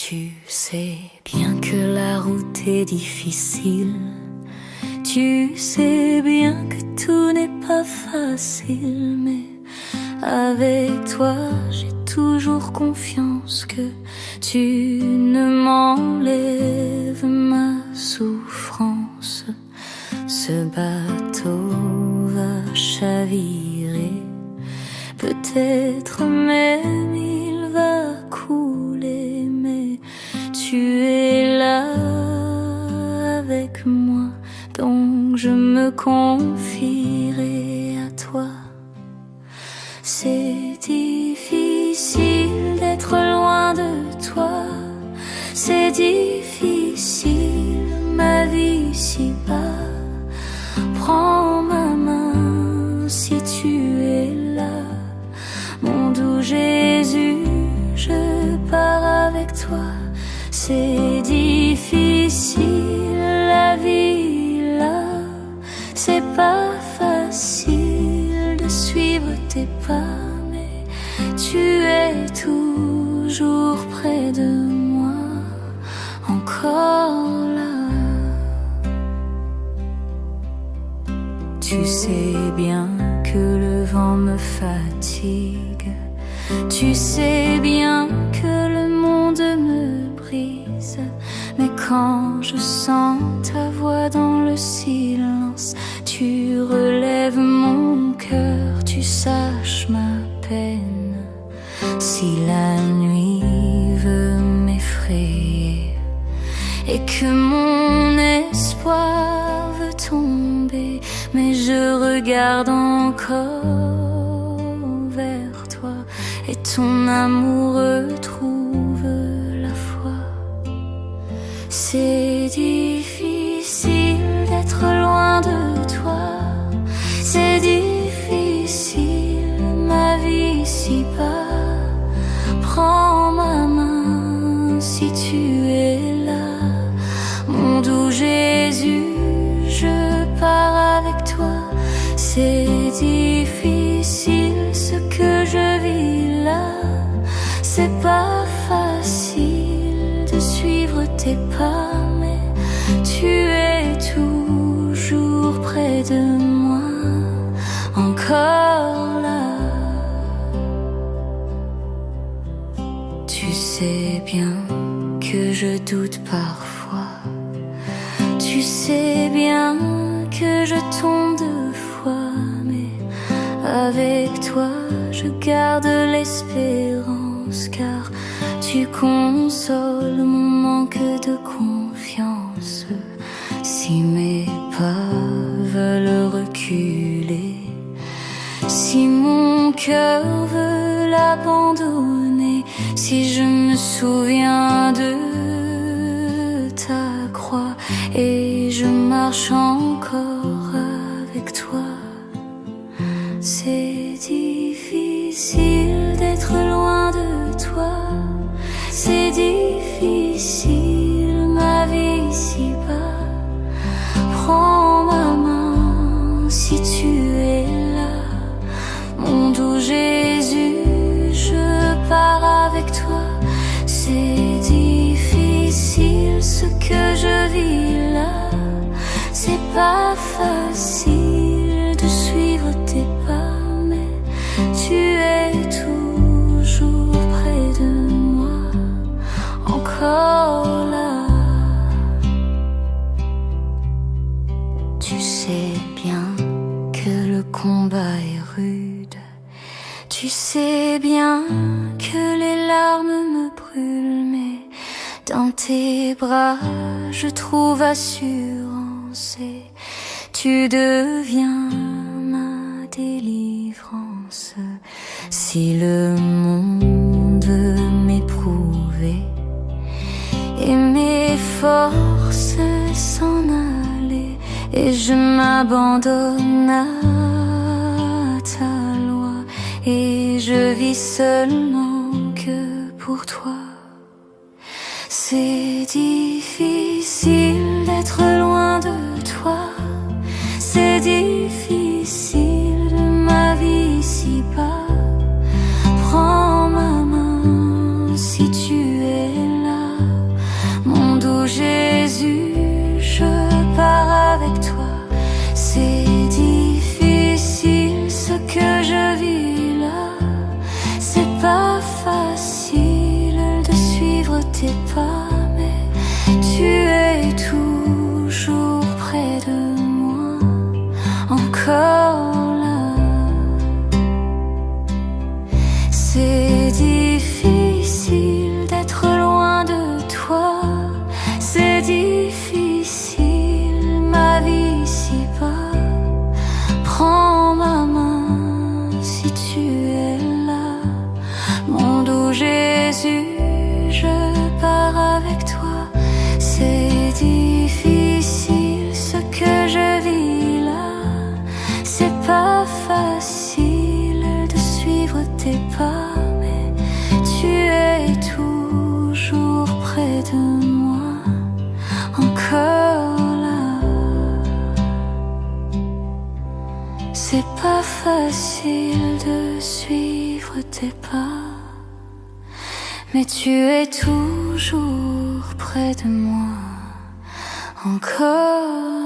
Tu sais bien que la route est difficile. Tu sais bien que tout n'est pas facile. Mais avec toi j'ai toujours confiance que tu ne m'enlèves ma souffrance. Ce bateau va chavirer, peut-être même il va couler, mais tu es là avec moi, donc je me confierai à toi. C'est difficile d'être loin de toi, c'est difficile ma vie ici-bas. Prends ma main si tu es là, mon doux Jésus, je pars avec toi. C'est difficile la vie là, c'est pas facile de suivre tes pas, mais tu es toujours près de moi, encore là. Tu sais bien que le vent me fatigue, tu sais bien que le monde me brise, mais quand je sens ta voix dans le silence, tu relèves mon cœur, tu saches ma peine. Si la nuit veut m'effrayer et que mon espoir veut tomber, mais je regarde encore vers toi et ton amour retrouve la foi. C'est difficile d'être loin de toi, c'est difficile ma vie ici-bas. Prends ma main si tu es là, mon doux Jésus, je pars avec toi. C'est difficile ce que je vis là, c'est pas facile de suivre tes pas, mais tu es toujours près de moi, encore là. Tu sais bien que je doute parfois, tu sais bien que je tombe de foi, mais avec toi je garde l'espérance, car tu consoles mon manque de confiance. Si mes pas veulent reculer, si mon cœur veut l'abandonner, si je me souviens de ta croix et je marche encore avec toi. C'est difficile d'être loin de toi, c'est difficile ma vie ici-bas. Prends ma main si tu es là, mon doux Jésus, je pars avec toi. C'est difficile ce que je vis là, c'est pas facile de suivre tes pas, mais tu es toujours près de moi, encore là. Tu sais bien que le combat est rude, tu sais bien que les larmes me brûlent, mais dans tes bras je trouve assurance et tu deviens ma délivrance. Si le monde veut m'éprouver et mes forces s'en aller, et je m'abandonne à ta loi, et je vis seulement que pour toi. C'est difficile d'être loin de toi, c'est difficile ma vie ici-bas. Prends ma main si tu es là, si tu es là. Mon doux Jésus, je pars avec toi. C'est difficile ce que je vis là. C'est pas facile de suivre tes pas, mais tu es toujours près de moi, encore là. C'est pas facile de suivre tes pas, mais tu es toujours près de moi, encore.